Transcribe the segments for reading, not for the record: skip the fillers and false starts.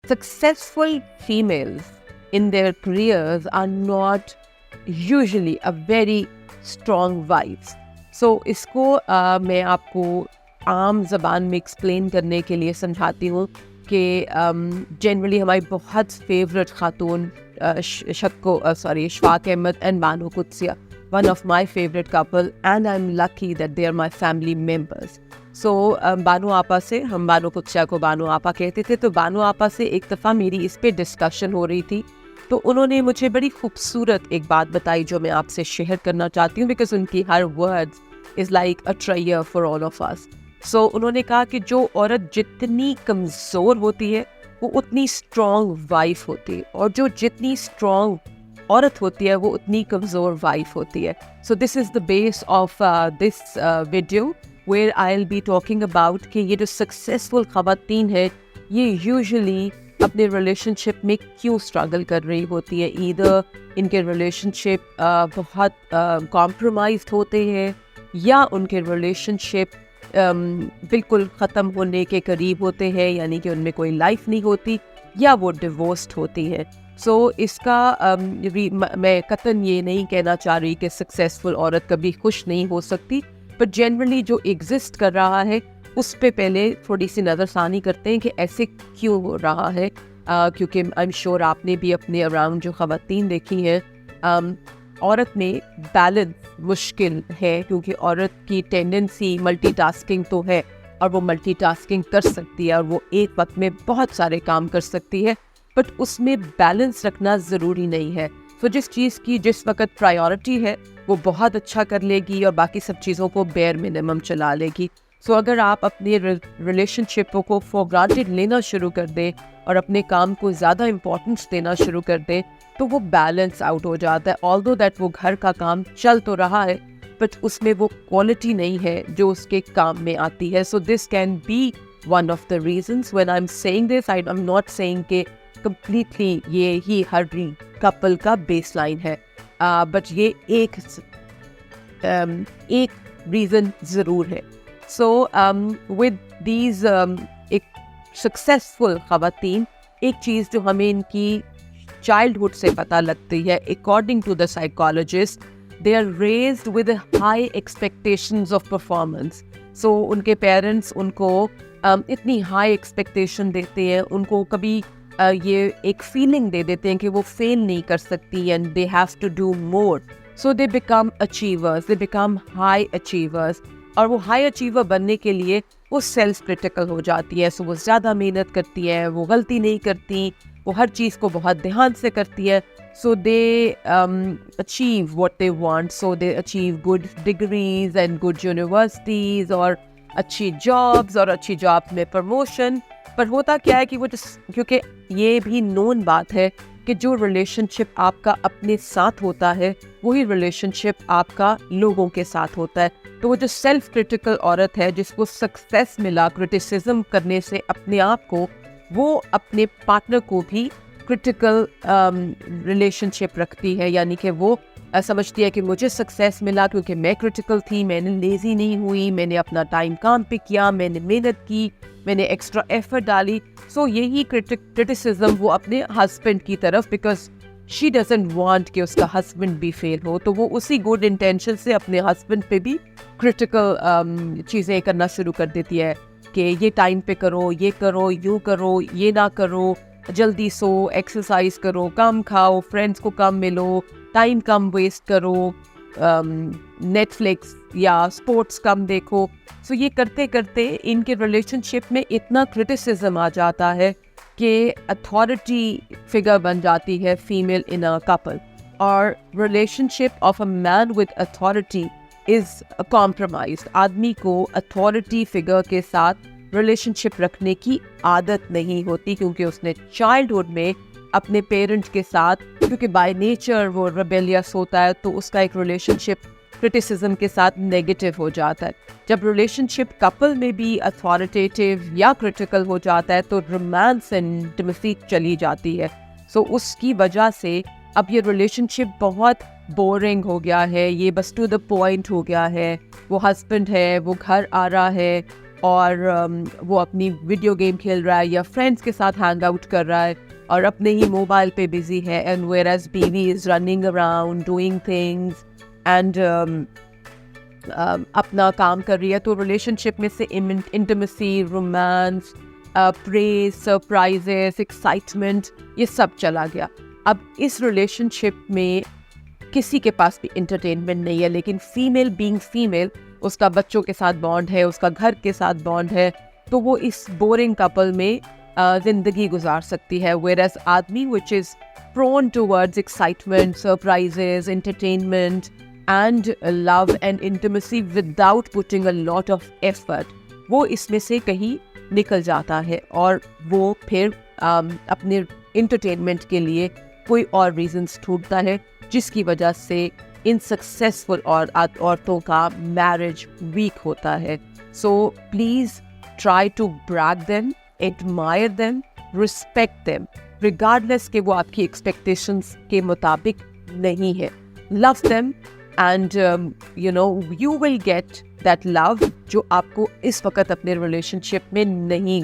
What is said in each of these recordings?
successful females in their careers are not usually a very strong wives. So इसको मैं आपको आम ज़बान में एक्सप्लेन करने के लिए समझाती हूँ कि जनरली हमारी बहुत फेवरेट खातून Shafaq Ahmed and Bano Qudsia, one of my favorite couple, and I'm lucky that they are my family members. So Bano आपा से, हम बानो कुद्सिया को बानो आपा कहते थे, तो बानो आपा से एक दफ़ा मेरी इस पे डिस्कशन हो रही थी, तो उन्होंने मुझे बड़ी खूबसूरत एक बात बताई जो मैं आपसे शेयर करना चाहती हूँ, बिकॉज उनकी हर words is like a treasure for all of us. So उन्होंने कहा कि जो औरत जितनी कमज़ोर होती है वो उतनी स्ट्रॉन्ग वाइफ होती है, और जो जितनी स्ट्रॉन्ग औरत होती है वो उतनी कमज़ोर वाइफ होती है. So this is the base of this video where I will be talking about कि ये जो सक्सेसफुल ख़वातीन है ये यूजुअली अपने रिलेशनशिप में क्यों स्ट्रगल कर रही होती है. ईदर इनके रिलेशनशिप बहुत कॉम्प्रोमाइज्ड होते हैं, या उनके रिलेशनशिप बिल्कुल ख़त्म होने के करीब होते हैं, यानी कि उनमें कोई लाइफ नहीं होती, या वो डिवोर्स्ड होती है. सो इसका मैं कतन ये नहीं कहना चाह रही कि सक्सेसफुल औरत कभी खुश नहीं हो सकती, बट जनरली जो एग्जिस्ट कर रहा है उस पे पहले थोड़ी सी नज़रसानी करते हैं कि ऐसे क्यों हो रहा है. क्योंकि आई एम श्योर आपने भी अपने अराउंड जो ख़वातीन देखी हैं, औरत में बैलेंस मुश्किल है, क्योंकि औरत की टेंडेंसी मल्टीटास्किंग तो है, और वो मल्टीटास्किंग कर सकती है, और वो एक वक्त में बहुत सारे काम कर सकती है, बट उसमें बैलेंस रखना ज़रूरी नहीं है. तो जिस चीज़ की जिस वक्त प्रायोरिटी है वो बहुत अच्छा कर लेगी, और बाकी सब चीज़ों को बेयर मिनिमम चला लेगी. सो अगर आप अपने रिलेशनशिपों को फॉर ग्रांटेड लेना शुरू कर दें और अपने काम को ज़्यादा इम्पोर्टेंस देना शुरू कर दें, तो वो बैलेंस आउट हो जाता है. ऑल्दो दैट वो घर का काम चल तो रहा है, बट उसमें वो क्वालिटी नहीं है जो उसके काम में आती है. So this can be one of the reasons. When I am saying this, I am not saying कि कम्प्लीटली ये ही हर कपल का बेस लाइन है, बट ये एक रीज़न ज़रूर है. सो विद दीज एक सक्सेसफुल ख़वातीन, एक चीज़ जो हमें इनकी चाइल्डहुड से पता लगती है, according to the psychologist, they are raised with high expectations of performance. So उनके पेरेंट्स उनको इतनी हाई एक्सपेक्टेशन देते हैं, उनको कभी ये एक फीलिंग दे देते हैं कि वो फेल नहीं कर सकती, and they have to do more. So they become achievers, they become high achievers, और वो हाई अचीवर बनने के लिए वो सेल्फ क्रिटिकल हो जाती है. सो वो ज़्यादा मेहनत करती है, वो गलती नहीं करती, वो हर चीज़ को बहुत ध्यान से करती है. So they achieve what they want. So they achieve good degrees and good universities, और अच्छी जॉब्स, और अच्छी जॉब में प्रमोशन. पर होता क्या है कि वो क्योंकि ये भी नोन बात है कि जो रिलेशनशिप आपका अपने साथ होता है वही रिलेशनशिप आपका लोगों के साथ होता है. तो वो जो सेल्फ क्रिटिकल औरत है जिसको सक्सेस मिला क्रिटिसिज्म करने से अपने आप को, वो अपने पार्टनर को भी क्रिटिकल रिलेशनशिप रखती है. यानी कि वो समझती है कि मुझे सक्सेस मिला क्योंकि मैं क्रिटिकल थी, मैंने लेज़ी नहीं हुई, मैंने अपना टाइम काम पे किया, मैंने मेहनत की, मैंने एक्स्ट्रा एफर्ट डाली. सो यही क्रिटिसिज्म वो अपने हस्बैंड की तरफ, बिकॉज शी डजंट वांट कि उसका हस्बैंड भी फेल हो, तो वो उसी गुड इंटेंशन से अपने हस्बैंड पे भी क्रिटिकल चीज़ें करना शुरू कर देती है कि ये टाइम पे करो, ये करो, यूँ करो, ये ना करो, जल्दी सो, एक्सरसाइज करो, कम खाओ, फ्रेंड्स को कम मिलो, टाइम कम वेस्ट करो, नेटफ्लिक्स या स्पोर्ट्स कम देखो. सो ये करते करते इनके रिलेशनशिप में इतना क्रिटिसिज्म आ जाता है कि अथॉरिटी फिगर बन जाती है फीमेल इन अ कपल, और relationship of a man with authority is compromised. आदमी को अथॉरिटी फिगर के साथ रिलेशनशिप रखने की आदत नहीं होती, क्योंकि उसने चाइल्डहुड में अपने पेरेंट्स के साथ, क्योंकि बाय नेचर वो रेबेलियस होता है, तो उसका एक रिलेशनशिप क्रिटिसिज्म के साथ नेगेटिव हो जाता है. जब रिलेशनशिप कपल में भी अथॉरिटेटिव या क्रिटिकल हो जाता है तो रोमांस एंड इंटिमेसी चली जाती है. सो उसकी वजह से अब ये रिलेशनशिप बहुत बोरिंग हो गया है, ये बस टू द पॉइंट हो गया है. वो हस्बैंड है, वो घर आ रहा है, और वो अपनी वीडियो गेम खेल रहा है या फ्रेंड्स के साथ हैंग आउट कर रहा है और अपने ही मोबाइल पे बिजी है, एंड वेयर एज बीवी is running around doing things and अपना काम कर रही है, तो रिलेशनशिप में से intimacy, romance, praise, surprises, excitement, ये सब चला गया। अब इस रिलेशनशिप में किसी के पास भी इंटरटेनमेंट नहीं है, लेकिन फीमेल बीइंग फीमेल, उसका बच्चों के साथ बॉन्ड है, उसका घर के साथ बॉन्ड है, तो वो इस बोरिंग कपल में जिंदगी गुजार सकती है। वेयर एज आदमी which is prone towards excitement, surprises, entertainment and love and intimacy without putting a lot of effort, वो इसमें से कहीं निकल जाता है और वो फिर अपने इंटरटेनमेंट के लिए कोई और रीजंस ढूंढता है, जिसकी वजह से इन सक्सेसफुल और औरतों का मैरिज वीक होता है। So please try to brag them, admire them, respect them, regardless कि वो आपकी एक्सपेक्टेशंस के मुताबिक नहीं है। Love them and you will get that love जो आपको इस वक्त अपने रिलेशनशिप में नहीं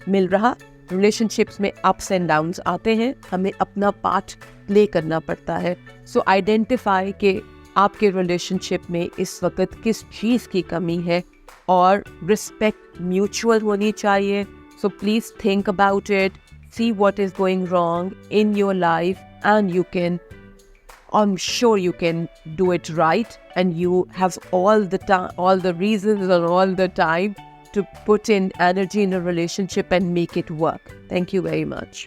मिल रहा। रिलेशनशिप्स में अप्स एंड डाउन्स आते हैं, हमें अपना पार्ट प्ले करना पड़ता है। सो आइडेंटिफाई कि आपके रिलेशनशिप में इस वक्त किस चीज़ की कमी है, और रिस्पेक्ट म्यूचुअल होनी चाहिए। So please think about it, see what is going wrong in your life, and you can, I'm sure you can do it right, and you have all the time, all the reasons and all the time to put in energy in a relationship and make it work. Thank you very much.